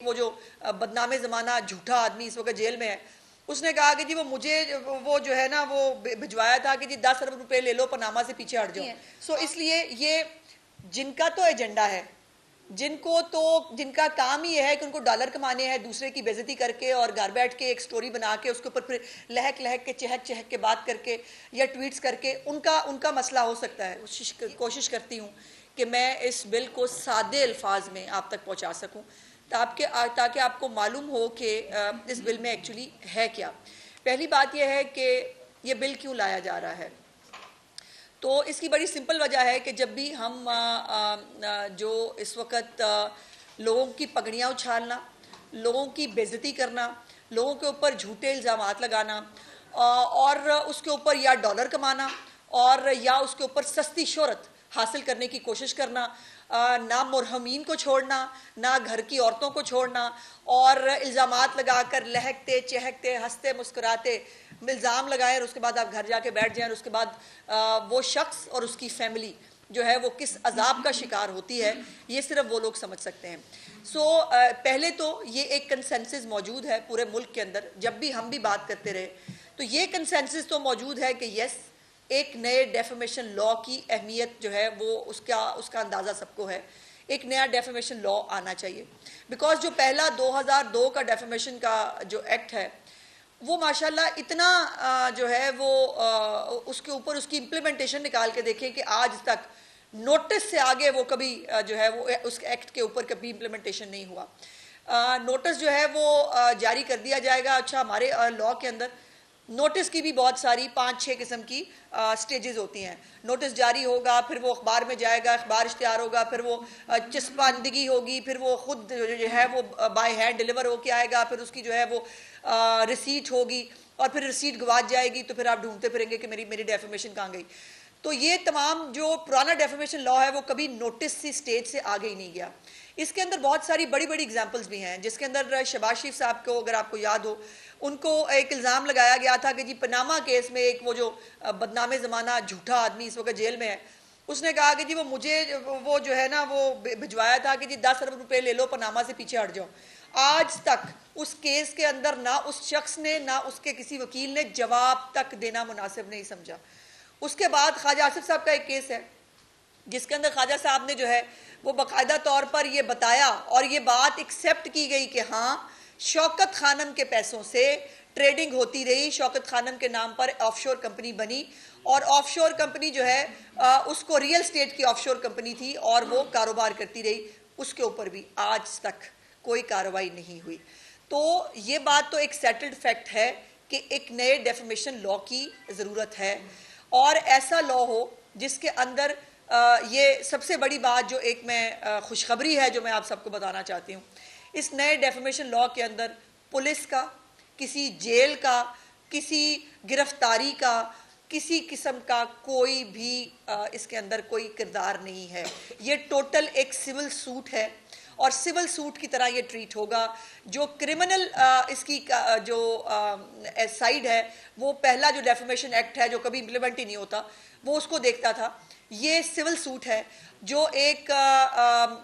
वो जो बदनामे ज़माना झूठा आदमी इस वक्त जेल में है, उसने कहा कि जी वो जो है ना वो भिजवाया था कि जी 10 अरब रुपए ले लो, पनामा से पीछे हट जाओ। सो इसलिए ये जिनका तो एजेंडा है, जिनका काम ही है कि उनको डॉलर कमाने हैं दूसरे की बेइज्जती करके और घर बैठ के एक स्टोरी बना के उसके ऊपर फिर लहक लहक के चहक चहक के बात करके या ट्वीट्स करके उनका मसला हो सकता है। कोशिश करती हूँ कि मैं इस बिल को सादे अल्फाज में आप तक पहुँचा सकूँ ताकि आपको मालूम हो कि इस बिल में एक्चुअली है क्या। पहली बात यह है कि ये बिल क्यों लाया जा रहा है। तो इसकी बड़ी सिंपल वजह है कि जब भी हम जो इस वक्त लोगों की पगड़ियाँ उछालना, लोगों की बेइज्जती करना, लोगों के ऊपर झूठे इल्ज़ामात लगाना और उसके ऊपर या डॉलर कमाना और या उसके ऊपर सस्ती शोहरत हासिल करने की कोशिश करना, ना मुरहमीन को छोड़ना, ना घर की औरतों को छोड़ना और इल्ज़ामात लगाकर लहकते चहकते हंसते मुस्कुराते इल्ज़ाम लगाएं और उसके बाद आप घर जाके बैठ जाएं और उसके बाद वो शख्स और उसकी फैमिली जो है वो किस अजाब का शिकार होती है, ये सिर्फ वो लोग समझ सकते हैं। पहले तो ये एक कंसेंसस मौजूद है पूरे मुल्क के अंदर। जब भी हम भी बात करते रहे तो ये कंसेंसस तो मौजूद है कि यस, एक नए डेफेमेशन लॉ की अहमियत जो है वो उसका अंदाज़ा सबको है। एक नया डेफेमेशन लॉ आना चाहिए बिकॉज जो पहला 2002 का डेफेमेशन का जो एक्ट है वो माशाल्लाह इतना जो है वो उसके ऊपर उसकी इम्प्लीमेंटेशन निकाल के देखें कि आज तक नोटिस से आगे वो कभी जो है वो उस एक्ट के ऊपर कभी इम्प्लीमेंटेशन नहीं हुआ। नोटिस जो है वो जारी कर दिया जाएगा। अच्छा, हमारे लॉ के अंदर नोटिस की भी बहुत सारी 5-6 किस्म की स्टेजेस होती हैं। नोटिस जारी होगा, फिर वो अखबार में जाएगा, अखबार इश्तिहार होगा, फिर वो चस्पांदगी होगी, फिर वो खुद जो है वो बाय हैंड डिलीवर होके आएगा, फिर उसकी जो है वो रिसीट होगी और फिर रिसीट गवाच जाएगी तो फिर आप ढूंढते फिरेंगे कि मेरी डेफेमेशन कहाँ गई। तो ये तमाम जो पुराना डेफेमेशन लॉ है वो कभी नोटिस सी स्टेज से आगे ही नहीं गया। इसके अंदर बहुत सारी बड़ी बड़ी एग्जाम्पल्स भी हैं, जिसके अंदर शहबाज शरीफ साहब को अगर आपको याद हो, उनको एक इल्ज़ाम लगाया गया था कि जी पनामा केस में एक वो जो बदनामे ज़माना झूठा आदमी इस वक्त जेल में है, उसने कहा कि जी वो जो है ना वो भिजवाया था कि जी 10 अरब रुपए ले लो, पनामा से पीछे हट जाओ। आज तक उस केस के अंदर ना उस शख्स ने ना उसके किसी वकील ने जवाब तक देना मुनासिब नहीं समझा। उसके बाद ख्वाजा आसिफ साहब का एक केस है जिसके अंदर ख्वाजा साहब ने जो है वो बाकायदा तौर पर ये बताया और ये बात एक्सेप्ट की गई कि हाँ, शौकत खानम के पैसों से ट्रेडिंग होती रही, शौकत खानम के नाम पर ऑफशोर कंपनी बनी और ऑफशोर कंपनी जो है उसको रियल स्टेट की ऑफशोर कंपनी थी और वो कारोबार करती रही। उसके ऊपर भी आज तक कोई कार्रवाई नहीं हुई। तो ये बात तो एक सेटल्ड फैक्ट है कि एक नए डेफेमेशन लॉ की ज़रूरत है और ऐसा लॉ हो जिसके अंदर ये सबसे बड़ी बात जो एक मैं खुशखबरी है जो मैं आप सबको बताना चाहती हूँ, इस नए डेफेमेशन लॉ के अंदर पुलिस का, किसी जेल का, किसी गिरफ्तारी का, किसी किस्म का कोई भी इसके अंदर कोई किरदार नहीं है। ये टोटल एक सिविल सूट है और सिविल सूट की तरह ये ट्रीट होगा। जो क्रिमिनल इसकी जो साइड है वो पहला जो डेफेमेशन एक्ट है जो कभी इम्प्लीमेंट ही नहीं होता वो उसको देखता था। ये सिविल सूट है जो एक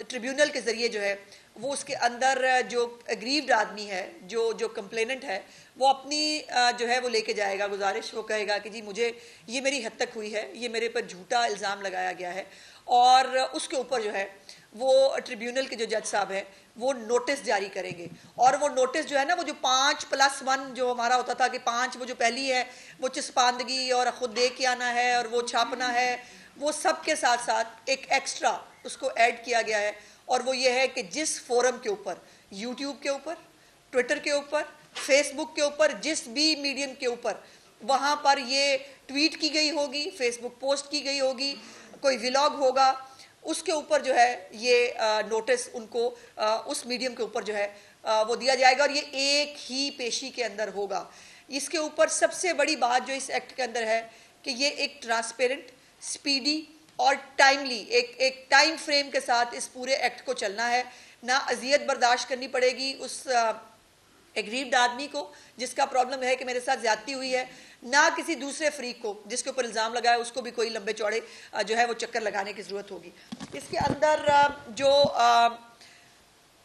ट्रिब्यूनल के ज़रिए जो है वो उसके अंदर जो अग्रीव्ड आदमी है, जो कंप्लेनेंट है, वो अपनी जो है वो लेके जाएगा गुजारिश। वो कहेगा कि जी मुझे ये मेरी हद तक हुई है, ये मेरे पर झूठा इल्ज़ाम लगाया गया है और उसके ऊपर जो है वो ट्रिब्यूनल के जो जज साहब हैं वो नोटिस जारी करेंगे और वो नोटिस जो है ना वो जो 5+1 जो हमारा होता था कि 5 वो जो पहली है वो चस्पांदगी और खुद दे के आना है और वो छापना है, वो सब के साथ साथ एक एक्स्ट्रा उसको ऐड किया गया है और वो ये है कि जिस फोरम के ऊपर, यूट्यूब के ऊपर, ट्विटर के ऊपर, फेसबुक के ऊपर, जिस भी मीडियम के ऊपर वहाँ पर ये ट्वीट की गई होगी, फेसबुक पोस्ट की गई होगी, कोई व्लॉग होगा, उसके ऊपर जो है ये नोटिस उनको उस मीडियम के ऊपर जो है वो दिया जाएगा और ये एक ही पेशी के अंदर होगा। इसके ऊपर सबसे बड़ी बात जो इस एक्ट के अंदर है कि ये एक ट्रांसपेरेंट, स्पीडी और टाइमली एक टाइम फ्रेम के साथ इस पूरे एक्ट को चलना है। ना अजियत बर्दाश्त करनी पड़ेगी उस एग्रीव्ड आदमी को जिसका प्रॉब्लम है कि मेरे साथ ज्यादती हुई है, ना किसी दूसरे फ्रीक को जिसके ऊपर इल्ज़ाम लगाया उसको भी कोई लंबे चौड़े जो है वो चक्कर लगाने की ज़रूरत होगी। इसके अंदर जो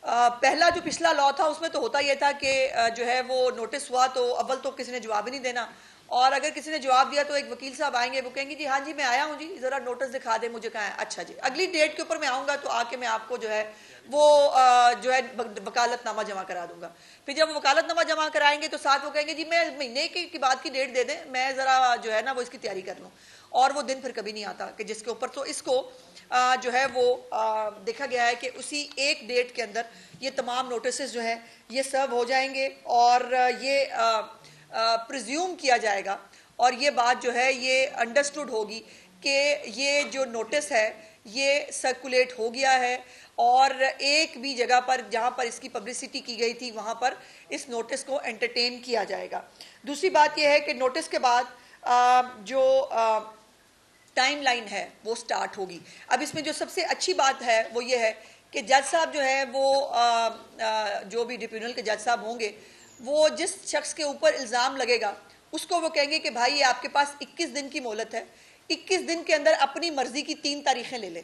पहला जो पिछला लॉ था उसमें तो होता यह था कि जो है वो नोटिस हुआ तो अव्वल तो किसी ने जवाब ही नहीं देना, और अगर किसी ने जवाब दिया तो एक वकील साहब आएंगे, वो कहेंगे जी हाँ जी मैं आया हूँ जी, जरा नोटिस दिखा दे मुझे, कहाँ है, अच्छा जी अगली डेट के ऊपर मैं आऊँगा तो आके मैं आपको जो है वो जो है वकालतनामा जमा करा दूंगा। फिर जब वकालतनामा जमा कराएंगे तो साथ वो कहेंगे जी मैं महीने की बाद की डेट दे दें, मैं जरा जो है ना वो इसकी तैयारी कर लूँ, और वो दिन फिर कभी नहीं आता कि जिसके ऊपर तो इसको जो है वो देखा गया है कि उसी एक डेट के अंदर ये तमाम नोटिस जो है ये सर्व हो जाएंगे, और ये प्रिज्यूम किया जाएगा और ये बात जो है ये अंडरस्टूड होगी कि ये जो नोटिस है ये सर्कुलेट हो गया है, और एक भी जगह पर जहां पर इसकी पब्लिसिटी की गई थी वहां पर इस नोटिस को एंटरटेन किया जाएगा। दूसरी बात यह है कि नोटिस के बाद जो टाइमलाइन है वो स्टार्ट होगी। अब इसमें जो सबसे अच्छी बात है वो ये है कि जज साहब जो है वो जो भी ट्रिब्यूनल के जज साहब होंगे वो जिस शख्स के ऊपर इल्ज़ाम लगेगा उसको वो कहेंगे कि भाई ये आपके पास 21 दिन की मोहलत है, 21 दिन के अंदर अपनी मर्जी की 3 तारीखें ले लें।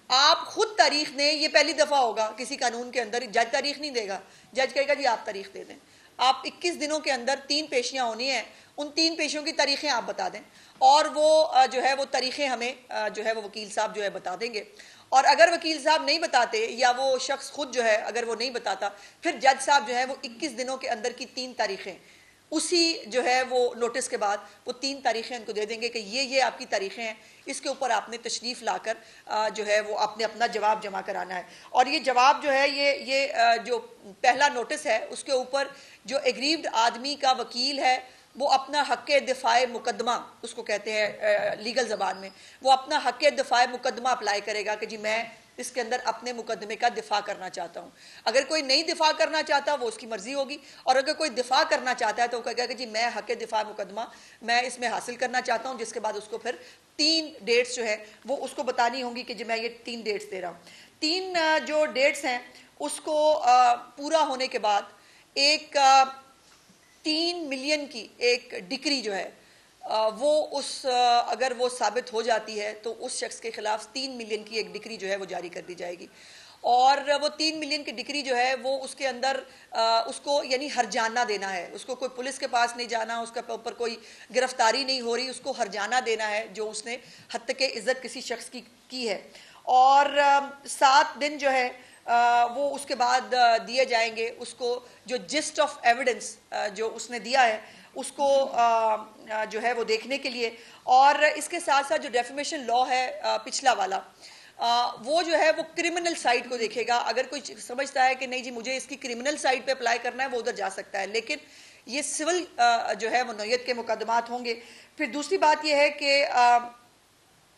आप खुद तारीख दें, ये पहली दफ़ा होगा किसी कानून के अंदर, जज तारीख नहीं देगा, जज कहेगा जी आप तारीख दे दें। आप 21 दिनों के अंदर 3 पेशियां होनी है, उन 3 पेशियों की तारीखें आप बता दें, और वो जो है वो तारीखें हमें जो है वो वकील साहब जो है बता देंगे। और अगर वकील साहब नहीं बताते या वो शख्स खुद जो है अगर वो नहीं बताता, फिर जज साहब जो है वो 21 दिनों के अंदर की 3 तारीखें उसी जो है वो नोटिस के बाद वो 3 तारीखें उनको दे देंगे कि ये आपकी तारीखें हैं, इसके ऊपर आपने तशरीफ लाकर जो है वो आपने अपना जवाब जमा कराना है। और ये जवाब जो है ये जो पहला नोटिस है उसके ऊपर जो एग्रीव्ड आदमी का वकील है वो अपना हक़ दिफ़ाए मुकदमा, उसको कहते हैं लीगल ज़बान में, वो अपना हक़ दिफ़ाए मुकदमा अप्लाई करेगा कि जी मैं इसके अंदर अपने मुकदमे का दिफा करना चाहता हूँ। अगर कोई नहीं दिफा करना चाहता वो उसकी मर्जी होगी, और अगर कोई दिफा करना चाहता है तो वो कहेगा कि जी मैं हक़ दिफा मुकदमा मैं इसमें हासिल करना चाहता हूँ, जिसके बाद उसको फिर 3 डेट्स जो है वो उसको बतानी होंगी कि जी मैं ये 3 डेट्स दे रहा हूँ। 3 जो डेट्स हैं उसको पूरा होने के बाद एक 3 मिलियन की एक डिक्री जो है वो उस अगर वो साबित हो जाती है तो उस शख्स के खिलाफ 3 मिलियन की एक डिक्री जो है वो जारी कर दी जाएगी, और वो 3 मिलियन की डिक्री जो है वो उसके अंदर उसको यानी हरजाना देना है, उसको कोई पुलिस के पास नहीं जाना, उसके ऊपर कोई गिरफ्तारी नहीं हो रही, उसको हरजाना देना है जो उसने हत्ते इज़्ज़त किसी शख्स की है। और 7 दिन जो है वो उसके बाद दिए जाएंगे उसको, जो जिस्ट ऑफ एविडेंस जो उसने दिया है उसको जो है वो देखने के लिए। और इसके साथ साथ जो डेफेमेशन लॉ है पिछला वाला वो जो है वो क्रिमिनल साइड को देखेगा। अगर कोई समझता है कि नहीं जी मुझे इसकी क्रिमिनल साइड पे अप्लाई करना है वो उधर जा सकता है, लेकिन ये सिविल जो है वो नौयत के मुकदमात होंगे। फिर दूसरी बात ये है कि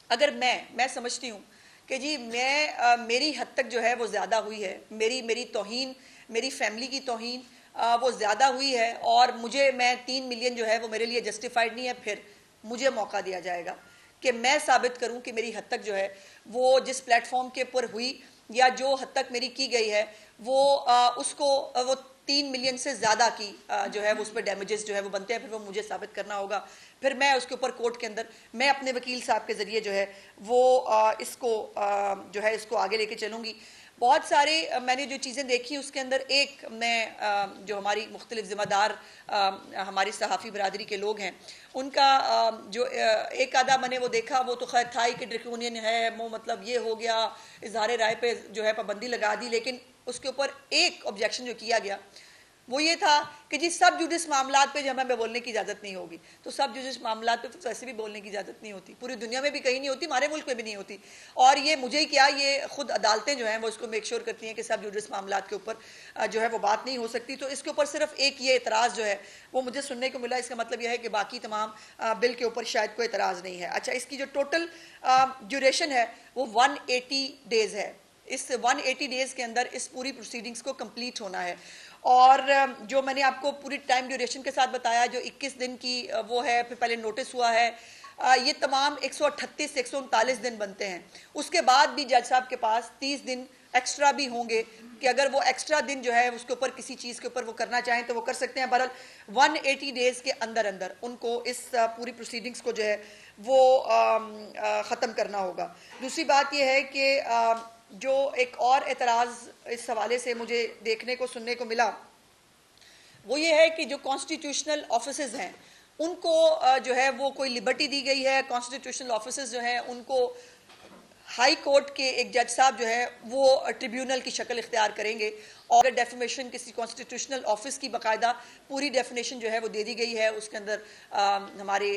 अगर मैं समझती हूँ कि जी मैं मेरी हद तक जो है वो ज़्यादा हुई है, मेरी तौहीन, मेरी फैमिली की तौहीन वो ज़्यादा हुई है, और मैं 3 मिलियन जो है वो मेरे लिए जस्टिफाइड नहीं है, फिर मुझे मौका दिया जाएगा कि मैं साबित करूं कि मेरी हद तक जो है वो जिस प्लेटफॉर्म के ऊपर हुई या जो हद तक मेरी की गई है वो उसको वो 3 मिलियन से ज़्यादा की जो है वो उस पर डैमेजेस जो है वो बनते हैं, फिर वो मुझे साबित करना होगा। फिर मैं उसके ऊपर कोर्ट के अंदर मैं अपने वकील साहब के ज़रिए जो है वो इसको जो है इसको आगे लेके चलूँगी। बहुत सारे मैंने जो चीज़ें देखी उसके अंदर एक मैं जो हमारी मुख्तलिफ ज़िम्मेदार हमारी सहाफ़ी बरादरी के लोग हैं उनका जो एक आधा मैंने वो देखा, वो तो खैर था ही कि ड्रैकोनियन है, वो मतलब ये हो गया, इजहार राय पे जो है पाबंदी लगा दी, लेकिन उसके ऊपर एक ऑब्जेक्शन जो किया गया वो ये था कि जी सब जुडिस मामलात पे जो हमें बोलने की इजाज़त नहीं होगी। तो सब जुडिस मामलात पे तो ऐसे भी बोलने की इजाज़त नहीं होती, पूरी दुनिया में भी कहीं नहीं होती, हमारे मुल्क में भी नहीं होती, और ये मुझे ही क्या ये खुद अदालतें जो हैं वो इसको मेक श्योर करती हैं कि सब जुडिस मामलात के ऊपर जो है वो बात नहीं हो सकती। तो इसके ऊपर सिर्फ एक ये एतराज़ जो है वो मुझे सुनने को मिला, इसका मतलब यह है कि बाकी तमाम बिल के ऊपर शायद कोई एतराज़ नहीं है। अच्छा, इसकी जो टोटल ड्यूरेशन है वो 180 डेज़ है, इस 180 डेज़ के अंदर इस पूरी प्रोसीडिंग्स को कंप्लीट होना है। और जो मैंने आपको पूरी टाइम ड्यूरेशन के साथ बताया जो 21 दिन की वो है, फिर पहले नोटिस हुआ है, ये तमाम 138 से 139 दिन बनते हैं। उसके बाद भी जज साहब के पास 30 दिन एक्स्ट्रा भी होंगे कि अगर वो एक्स्ट्रा दिन जो है उसके ऊपर किसी चीज़ के ऊपर वो करना चाहें तो वो कर सकते हैं। बहरहाल 180 डेज़ के अंदर अंदर उनको इस पूरी प्रोसीडिंग्स को जो है वो ख़त्म करना होगा। दूसरी बात ये है कि जो एक और एतराज़ इस हवाले से मुझे देखने को सुनने को मिला वो ये है कि जो कॉन्स्टिट्यूशनल ऑफिसेज हैं उनको जो है वो कोई लिबर्टी दी गई है। कॉन्स्टिट्यूशनल ऑफिसेज जो हैं उनको हाई कोर्ट के एक जज साहब जो है वो ट्रिब्यूनल की शक्ल इख्तियार करेंगे और अगर डेफिनेशन किसी कॉन्स्टिट्यूशनल ऑफिस की बाकायदा पूरी डेफिनेशन जो है वो दे दी गई है, उसके अंदर हमारे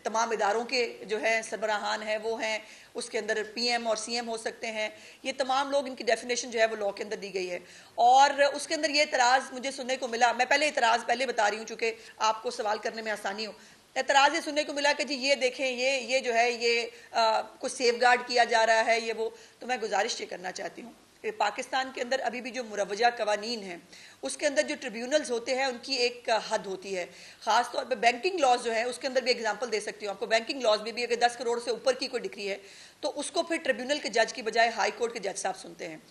तमाम इदारों के जो है सरबराहान हैं वो हैं, उसके अंदर पीएम और सीएम हो सकते हैं, ये तमाम लोग, इनकी डेफिनेशन जो है वो लॉ के अंदर दी गई है। और उसके अंदर ये इतराज़ मुझे सुनने को मिला, मैं पहले इतराज़ पहले बता रही हूँ चूँकि आपको सवाल करने में आसानी हो। एतराज़ ये सुनने को मिला कि जी ये देखें ये जो है ये कुछ सेफ गार्ड किया जा रहा है ये वो। तो मैं गुजारिश ये करना चाहती हूँ कि पाकिस्तान के अंदर अभी भी जो मुरवजा कवानीन हैं उसके अंदर जो ट्रिब्यूनल्स होते हैं उनकी एक हद होती है। ख़ास तौर पर बैंकिंग लॉज जो है उसके अंदर भी एग्जांपल दे सकती हूँ आपको। बैंकिंग लॉज में भी अगर 10 करोड़ से ऊपर की कोई डिक्री है तो उसको फिर ट्रिब्यूनल के जज की बजाय हाई कोर्ट के जज साहब सुनते हैं।